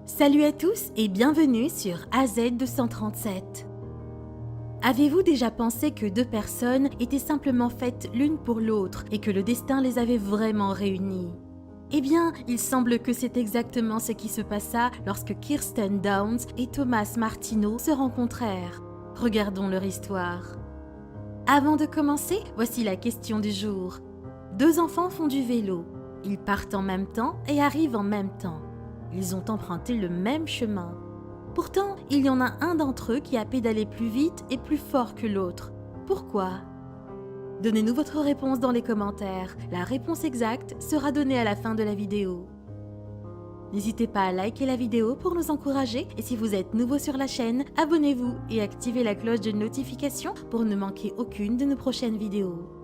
Salut à tous et bienvenue sur AZ237. Avez-vous déjà pensé que deux personnes étaient simplement faites l'une pour l'autre et que le destin les avait vraiment réunies? Eh bien, il semble que c'est exactement ce qui se passa lorsque Kirsten Downes et Thomas Martineau se rencontrèrent. Regardons leur histoire. Avant de commencer, voici la question du jour. Deux enfants font du vélo. Ils partent en même temps et arrivent en même temps. Ils ont emprunté le même chemin. Pourtant, il y en a un d'entre eux qui a pédalé plus vite et plus fort que l'autre. Pourquoi? Donnez-nous votre réponse dans les commentaires. La réponse exacte sera donnée à la fin de la vidéo. N'hésitez pas à liker la vidéo pour nous encourager et si vous êtes nouveau sur la chaîne, abonnez-vous et activez la cloche de notification pour ne manquer aucune de nos prochaines vidéos.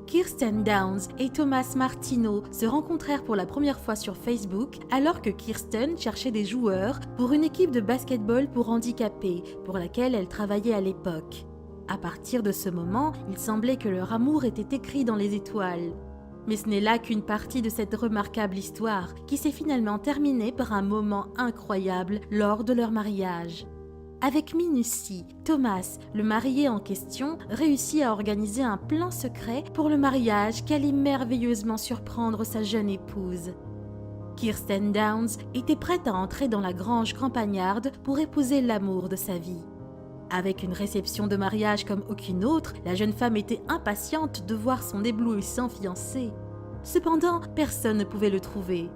Kirsten Downes et Thomas Martineau se rencontrèrent pour la première fois sur Facebook alors que Kirsten cherchait des joueurs pour une équipe de basketball pour handicapés pour laquelle elle travaillait à l'époque. À partir de ce moment, il semblait que leur amour était écrit dans les étoiles. Mais ce n'est là qu'une partie de cette remarquable histoire qui s'est finalement terminée par un moment incroyable lors de leur mariage. Avec minutie, Thomas, le marié en question, réussit à organiser un plan secret pour le mariage qui allait merveilleusement surprendre sa jeune épouse. Kirsten Downes était prête à entrer dans la grange campagnarde pour épouser l'amour de sa vie. Avec une réception de mariage comme aucune autre, la jeune femme était impatiente de voir son éblouissant fiancé. Cependant, personne ne pouvait le trouver.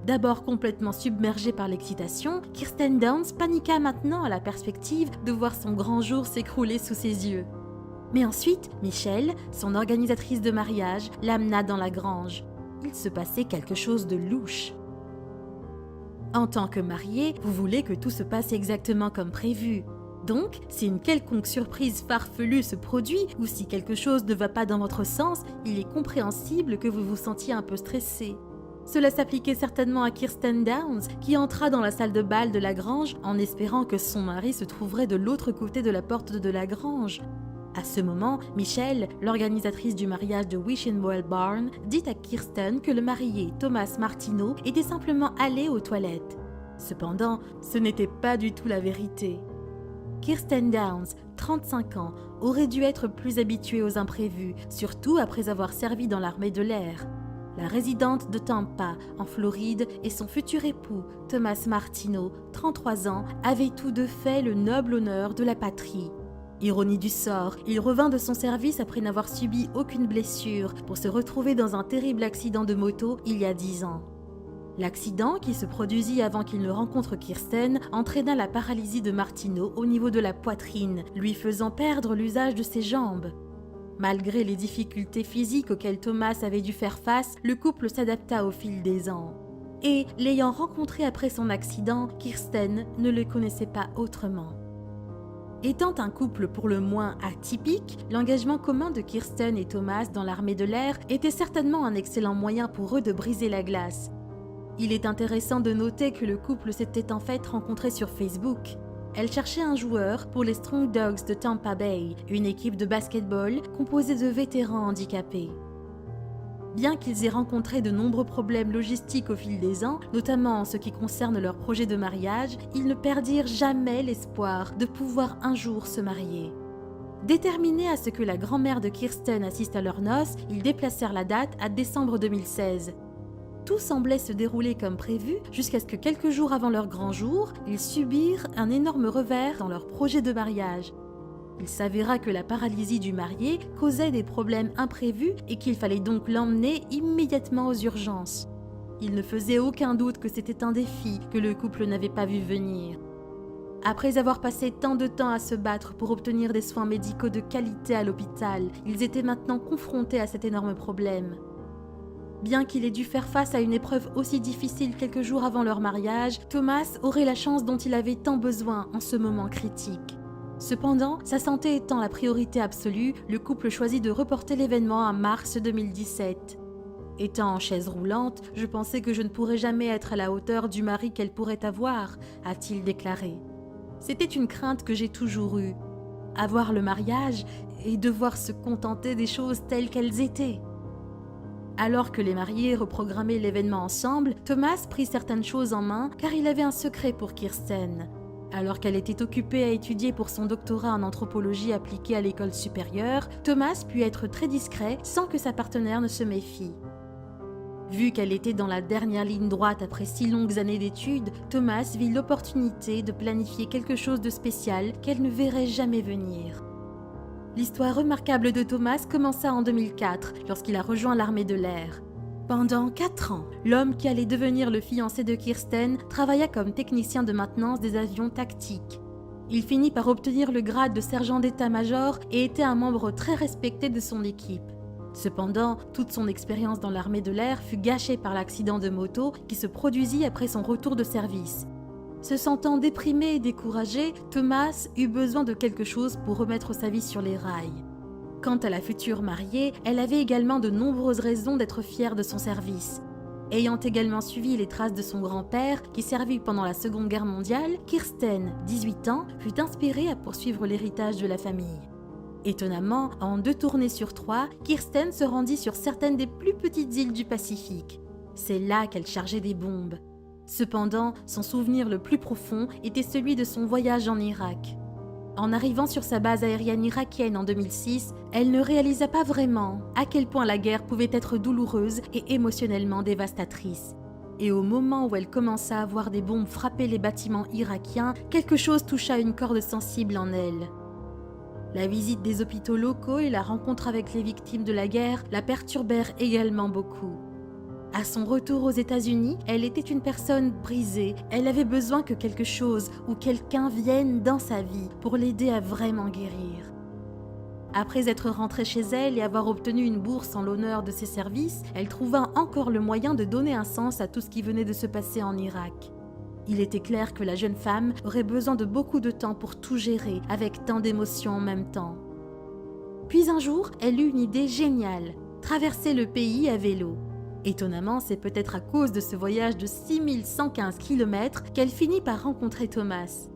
D'abord complètement submergée par l'excitation, Kirsten Downes paniqua maintenant à la perspective de voir son grand jour s'écrouler sous ses yeux. Mais ensuite, Michelle, son organisatrice de mariage, l'amena dans la grange. Il se passait quelque chose de louche. En tant que marié, vous voulez que tout se passe exactement comme prévu. Donc, si une quelconque surprise farfelue se produit ou si quelque chose ne va pas dans votre sens, il est compréhensible que vous vous sentiez un peu stressé. Cela s'appliquait certainement à Kirsten Downes, qui entra dans la salle de bal de la grange en espérant que son mari se trouverait de l'autre côté de la porte de la grange. À ce moment, Michelle, l'organisatrice du mariage de Wishenwell Barn, dit à Kirsten que le marié, Thomas Martineau, était simplement allé aux toilettes. Cependant, ce n'était pas du tout la vérité. Kirsten Downes, 35 ans, aurait dû être plus habituée aux imprévus, surtout après avoir servi dans l'armée de l'air. La résidente de Tampa, en Floride, et son futur époux, Thomas Martineau, 33 ans, avaient tous deux fait le noble honneur de la patrie. Ironie du sort, il revint de son service après n'avoir subi aucune blessure pour se retrouver dans un terrible accident de moto il y a 10 ans. L'accident, qui se produisit avant qu'il ne rencontre Kirsten, entraîna la paralysie de Martineau au niveau de la poitrine, lui faisant perdre l'usage de ses jambes. Malgré les difficultés physiques auxquelles Thomas avait dû faire face, le couple s'adapta au fil des ans. Et, l'ayant rencontré après son accident, Kirsten ne le connaissait pas autrement. Étant un couple pour le moins atypique, l'engagement commun de Kirsten et Thomas dans l'armée de l'air était certainement un excellent moyen pour eux de briser la glace. Il est intéressant de noter que le couple s'était en fait rencontré sur Facebook. Elle cherchait un joueur pour les Strong Dogs de Tampa Bay, une équipe de basketball composée de vétérans handicapés. Bien qu'ils aient rencontré de nombreux problèmes logistiques au fil des ans, notamment en ce qui concerne leur projet de mariage, ils ne perdirent jamais l'espoir de pouvoir un jour se marier. Déterminés à ce que la grand-mère de Kirsten assiste à leurs noces, ils déplacèrent la date à décembre 2016. Tout semblait se dérouler comme prévu jusqu'à ce que quelques jours avant leur grand jour, ils subirent un énorme revers dans leur projet de mariage. Il s'avéra que la paralysie du marié causait des problèmes imprévus et qu'il fallait donc l'emmener immédiatement aux urgences. Il ne faisait aucun doute que c'était un défi que le couple n'avait pas vu venir. Après avoir passé tant de temps à se battre pour obtenir des soins médicaux de qualité à l'hôpital, ils étaient maintenant confrontés à cet énorme problème. Bien qu'il ait dû faire face à une épreuve aussi difficile quelques jours avant leur mariage, Thomas aurait la chance dont il avait tant besoin en ce moment critique. Cependant, sa santé étant la priorité absolue, le couple choisit de reporter l'événement à mars 2017. Étant en chaise roulante, je pensais que je ne pourrais jamais être à la hauteur du mari qu'elle pourrait avoir, a-t-il déclaré. C'était une crainte que j'ai toujours eue. Avoir le mariage et devoir se contenter des choses telles qu'elles étaient. Alors que les mariés reprogrammaient l'événement ensemble, Thomas prit certaines choses en main car il avait un secret pour Kirsten. Alors qu'elle était occupée à étudier pour son doctorat en anthropologie appliquée à l'école supérieure, Thomas put être très discret sans que sa partenaire ne se méfie. Vu qu'elle était dans la dernière ligne droite après 6 longues années d'études, Thomas vit l'opportunité de planifier quelque chose de spécial qu'elle ne verrait jamais venir. L'histoire remarquable de Thomas commença en 2004, lorsqu'il a rejoint l'armée de l'air. Pendant 4 ans, l'homme qui allait devenir le fiancé de Kirsten travailla comme technicien de maintenance des avions tactiques. Il finit par obtenir le grade de sergent d'état-major et était un membre très respecté de son équipe. Cependant, toute son expérience dans l'armée de l'air fut gâchée par l'accident de moto qui se produisit après son retour de service. Se sentant déprimé et découragé, Thomas eut besoin de quelque chose pour remettre sa vie sur les rails. Quant à la future mariée, elle avait également de nombreuses raisons d'être fière de son service. Ayant également suivi les traces de son grand-père, qui servit pendant la Seconde Guerre mondiale, Kirsten, 18 ans, fut inspirée à poursuivre l'héritage de la famille. Étonnamment, en 2 tournées sur 3, Kirsten se rendit sur certaines des plus petites îles du Pacifique. C'est là qu'elle chargeait des bombes. Cependant, son souvenir le plus profond était celui de son voyage en Irak. En arrivant sur sa base aérienne irakienne en 2006, elle ne réalisa pas vraiment à quel point la guerre pouvait être douloureuse et émotionnellement dévastatrice. Et au moment où elle commença à voir des bombes frapper les bâtiments irakiens, quelque chose toucha une corde sensible en elle. La visite des hôpitaux locaux et la rencontre avec les victimes de la guerre la perturbèrent également beaucoup. À son retour aux États-Unis, elle était une personne brisée. Elle avait besoin que quelque chose ou quelqu'un vienne dans sa vie pour l'aider à vraiment guérir. Après être rentrée chez elle et avoir obtenu une bourse en l'honneur de ses services, elle trouva encore le moyen de donner un sens à tout ce qui venait de se passer en Irak. Il était clair que la jeune femme aurait besoin de beaucoup de temps pour tout gérer avec tant d'émotions en même temps. Puis un jour, elle eut une idée géniale, traverser le pays à vélo. Étonnamment, c'est peut-être à cause de ce voyage de 6115 km qu'elle finit par rencontrer Thomas.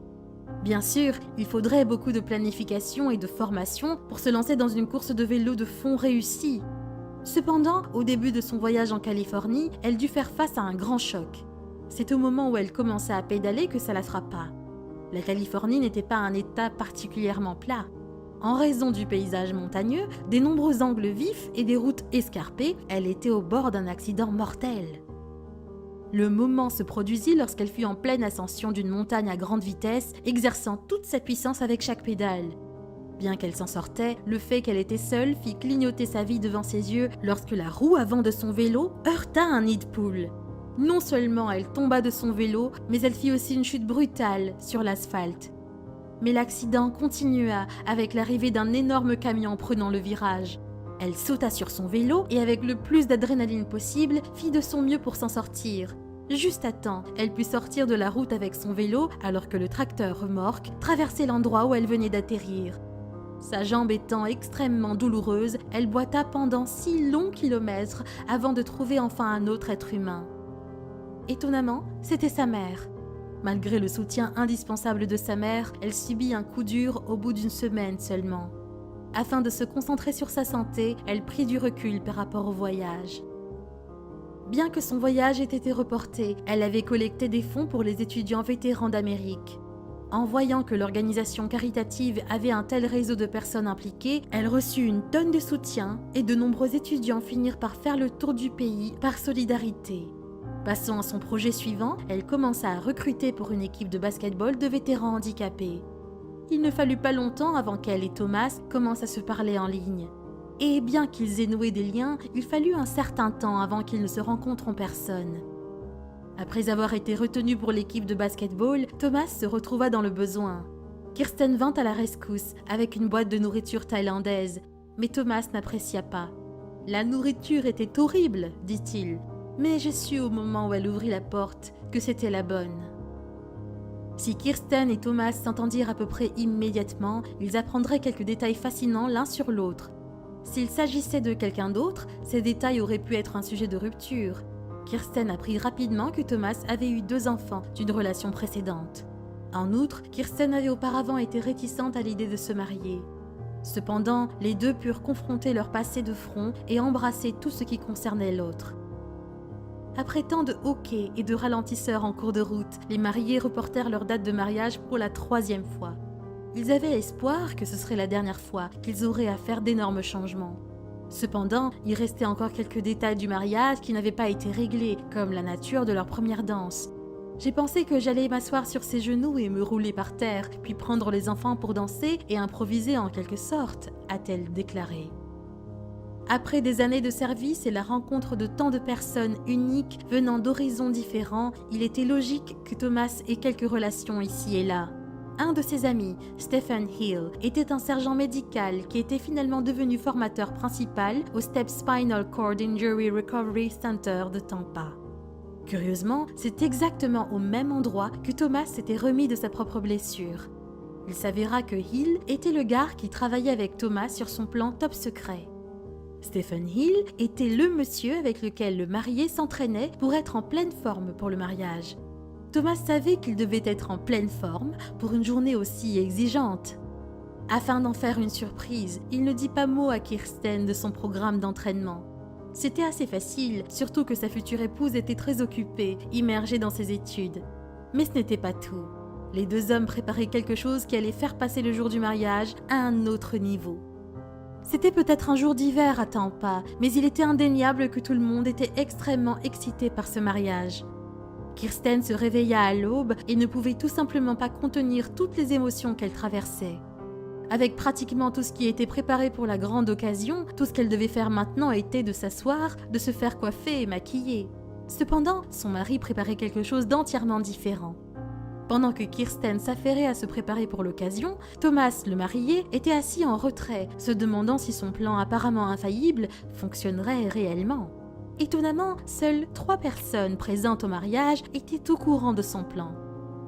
Bien sûr, il faudrait beaucoup de planification et de formation pour se lancer dans une course de vélo de fond réussie. Cependant, au début de son voyage en Californie, elle dut faire face à un grand choc. C'est au moment où elle commença à pédaler que ça la frappa. La Californie n'était pas un état particulièrement plat. En raison du paysage montagneux, des nombreux angles vifs et des routes escarpées, elle était au bord d'un accident mortel. Le moment se produisit lorsqu'elle fut en pleine ascension d'une montagne à grande vitesse, exerçant toute sa puissance avec chaque pédale. Bien qu'elle s'en sortait, le fait qu'elle était seule fit clignoter sa vie devant ses yeux lorsque la roue avant de son vélo heurta un nid de poule. Non seulement elle tomba de son vélo, mais elle fit aussi une chute brutale sur l'asphalte. Mais l'accident continua avec l'arrivée d'un énorme camion prenant le virage. Elle sauta sur son vélo et avec le plus d'adrénaline possible, fit de son mieux pour s'en sortir. Juste à temps, elle put sortir de la route avec son vélo alors que le tracteur remorque traversait l'endroit où elle venait d'atterrir. Sa jambe étant extrêmement douloureuse, elle boita pendant 6 longs kilomètres avant de trouver enfin un autre être humain. Étonnamment, c'était sa mère. Malgré le soutien indispensable de sa mère, elle subit un coup dur au bout d'1 semaine seulement. Afin de se concentrer sur sa santé, elle prit du recul par rapport au voyage. Bien que son voyage ait été reporté, elle avait collecté des fonds pour les étudiants vétérans d'Amérique. En voyant que l'organisation caritative avait un tel réseau de personnes impliquées, elle reçut une tonne de soutien et de nombreux étudiants finirent par faire le tour du pays par solidarité. Passant à son projet suivant, elle commença à recruter pour une équipe de basket-ball de vétérans handicapés. Il ne fallut pas longtemps avant qu'elle et Thomas commencent à se parler en ligne. Et bien qu'ils aient noué des liens, il fallut un certain temps avant qu'ils ne se rencontrent en personne. Après avoir été retenu pour l'équipe de basket-ball, Thomas se retrouva dans le besoin. Kirsten vint à la rescousse avec une boîte de nourriture thaïlandaise, mais Thomas n'apprécia pas. « La nourriture était horrible, dit-il. Mais j'ai su au moment où elle ouvrit la porte que c'était la bonne. » Si Kirsten et Thomas s'entendirent à peu près immédiatement, ils apprendraient quelques détails fascinants l'un sur l'autre. S'il s'agissait de quelqu'un d'autre, ces détails auraient pu être un sujet de rupture. Kirsten apprit rapidement que Thomas avait eu 2 enfants d'une relation précédente. En outre, Kirsten avait auparavant été réticente à l'idée de se marier. Cependant, les deux purent confronter leur passé de front et embrasser tout ce qui concernait l'autre. Après tant de hoquets et de ralentisseurs en cours de route, les mariés reportèrent leur date de mariage pour la 3e fois. Ils avaient espoir que ce serait la dernière fois qu'ils auraient à faire d'énormes changements. Cependant, il restait encore quelques détails du mariage qui n'avaient pas été réglés, comme la nature de leur première danse. J'ai pensé que j'allais m'asseoir sur ses genoux et me rouler par terre, puis prendre les enfants pour danser et improviser en quelque sorte, a-t-elle déclaré. Après des années de service et la rencontre de tant de personnes uniques venant d'horizons différents, il était logique que Thomas ait quelques relations ici et là. Un de ses amis, Stephen Hill, était un sergent médical qui était finalement devenu formateur principal au STEP Spinal Cord Injury Recovery Center de Tampa. Curieusement, c'est exactement au même endroit que Thomas s'était remis de sa propre blessure. Il s'avéra que Hill était le gars qui travaillait avec Thomas sur son plan top secret. Stephen Hill était le monsieur avec lequel le marié s'entraînait pour être en pleine forme pour le mariage. Thomas savait qu'il devait être en pleine forme pour une journée aussi exigeante. Afin d'en faire une surprise, il ne dit pas mot à Kirsten de son programme d'entraînement. C'était assez facile, surtout que sa future épouse était très occupée, immergée dans ses études. Mais ce n'était pas tout. Les deux hommes préparaient quelque chose qui allait faire passer le jour du mariage à un autre niveau. C'était peut-être un jour d'hiver à Tampa, mais il était indéniable que tout le monde était extrêmement excité par ce mariage. Kirsten se réveilla à l'aube et ne pouvait tout simplement pas contenir toutes les émotions qu'elle traversait. Avec pratiquement tout ce qui était préparé pour la grande occasion, tout ce qu'elle devait faire maintenant était de s'asseoir, de se faire coiffer et maquiller. Cependant, son mari préparait quelque chose d'entièrement différent. Pendant que Kirsten s'affairait à se préparer pour l'occasion, Thomas, le marié, était assis en retrait, se demandant si son plan apparemment infaillible fonctionnerait réellement. Étonnamment, seules 3 personnes présentes au mariage étaient au courant de son plan.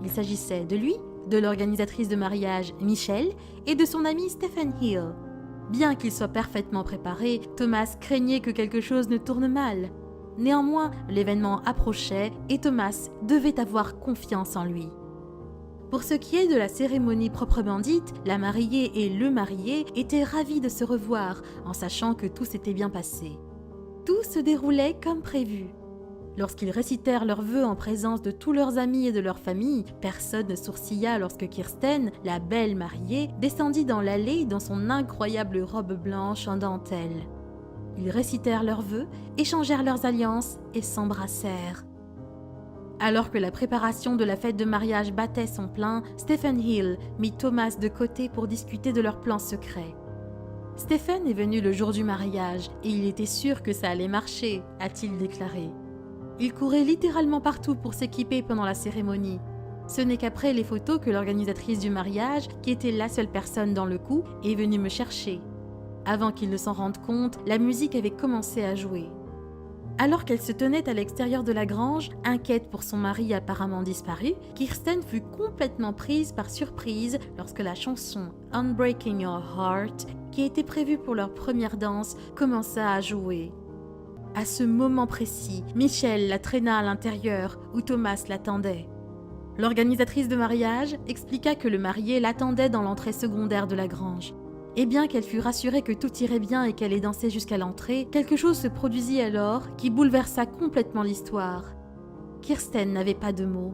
Il s'agissait de lui, de l'organisatrice de mariage Michelle et de son ami Stephen Hill. Bien qu'il soit parfaitement préparé, Thomas craignait que quelque chose ne tourne mal. Néanmoins, l'événement approchait et Thomas devait avoir confiance en lui. Pour ce qui est de la cérémonie proprement dite, la mariée et le marié étaient ravis de se revoir en sachant que tout s'était bien passé. Tout se déroulait comme prévu. Lorsqu'ils récitèrent leurs vœux en présence de tous leurs amis et de leur famille, personne ne sourcilla lorsque Kirsten, la belle mariée, descendit dans l'allée dans son incroyable robe blanche en dentelle. Ils récitèrent leurs vœux, échangèrent leurs alliances et s'embrassèrent. Alors que la préparation de la fête de mariage battait son plein, Stephen Hill mit Thomas de côté pour discuter de leur plan secret. Stephen est venu le jour du mariage et il était sûr que ça allait marcher, a-t-il déclaré. Il courait littéralement partout pour s'équiper pendant la cérémonie. Ce n'est qu'après les photos que l'organisatrice du mariage, qui était la seule personne dans le coup, est venue me chercher. Avant qu'il ne s'en rende compte, la musique avait commencé à jouer. Alors qu'elle se tenait à l'extérieur de la grange, inquiète pour son mari apparemment disparu, Kirsten fut complètement prise par surprise lorsque la chanson Unbreaking Your Heart, qui était prévue pour leur première danse, commença à jouer. À ce moment précis, Michelle la traîna à l'intérieur où Thomas l'attendait. L'organisatrice de mariage expliqua que le marié l'attendait dans l'entrée secondaire de la grange. Et bien qu'elle fût rassurée que tout irait bien et qu'elle ait dansé jusqu'à l'entrée, quelque chose se produisit alors qui bouleversa complètement l'histoire. Kirsten n'avait pas de mots.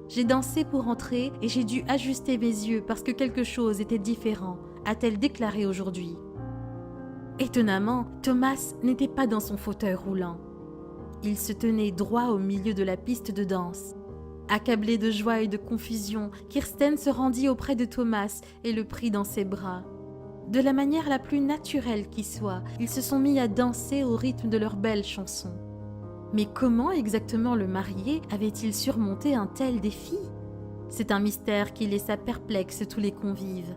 J'ai dansé pour entrer et j'ai dû ajuster mes yeux parce que quelque chose était différent, a-t-elle déclaré aujourd'hui. Étonnamment, Thomas n'était pas dans son fauteuil roulant. Il se tenait droit au milieu de la piste de danse. Accablée de joie et de confusion, Kirsten se rendit auprès de Thomas et le prit dans ses bras. De la manière la plus naturelle qui soit, ils se sont mis à danser au rythme de leur belle chanson. Mais comment exactement le marié avait-il surmonté un tel défi ? C'est un mystère qui laissa perplexes tous les convives.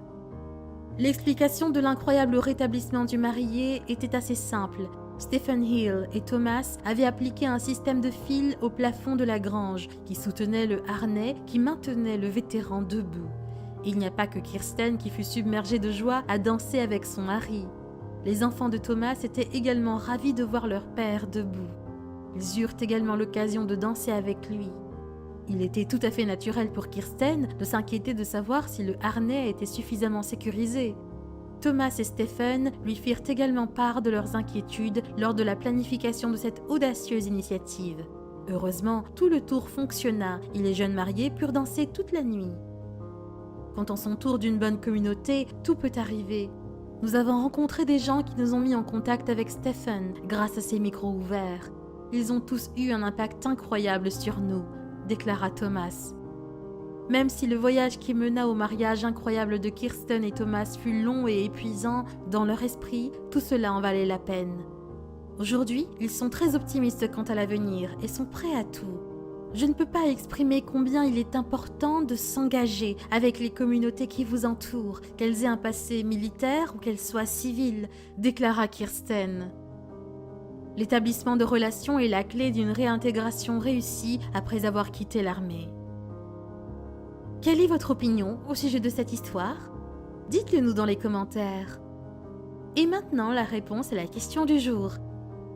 L'explication de l'incroyable rétablissement du marié était assez simple. Stephen Hill et Thomas avaient appliqué un système de fils au plafond de la grange qui soutenait le harnais qui maintenait le vétéran debout. Il n'y a pas que Kirsten qui fut submergée de joie à danser avec son mari. Les enfants de Thomas étaient également ravis de voir leur père debout. Ils eurent également l'occasion de danser avec lui. Il était tout à fait naturel pour Kirsten de s'inquiéter de savoir si le harnais était suffisamment sécurisé. Thomas et Stephen lui firent également part de leurs inquiétudes lors de la planification de cette audacieuse initiative. Heureusement, tout le tour fonctionna et les jeunes mariés purent danser toute la nuit. Quand on s'entoure d'une bonne communauté, tout peut arriver. Nous avons rencontré des gens qui nous ont mis en contact avec Stephen grâce à ses micros ouverts. Ils ont tous eu un impact incroyable sur nous, déclara Thomas. Même si le voyage qui mena au mariage incroyable de Kirsten et Thomas fut long et épuisant, dans leur esprit, tout cela en valait la peine. Aujourd'hui, ils sont très optimistes quant à l'avenir et sont prêts à tout. Je ne peux pas exprimer combien il est important de s'engager avec les communautés qui vous entourent, qu'elles aient un passé militaire ou qu'elles soient civiles, déclara Kirsten. L'établissement de relations est la clé d'une réintégration réussie après avoir quitté l'armée. Quelle est votre opinion au sujet de cette histoire? Dites-le nous dans les commentaires. Et maintenant, la réponse à la question du jour.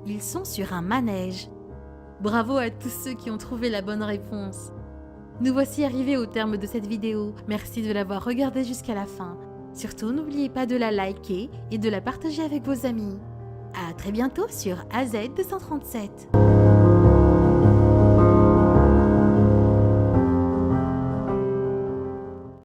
Ils sont sur un manège. Bravo à tous ceux qui ont trouvé la bonne réponse. Nous voici arrivés au terme de cette vidéo. Merci de l'avoir regardée jusqu'à la fin. Surtout, n'oubliez pas de la liker et de la partager avec vos amis. À très bientôt sur AZ237.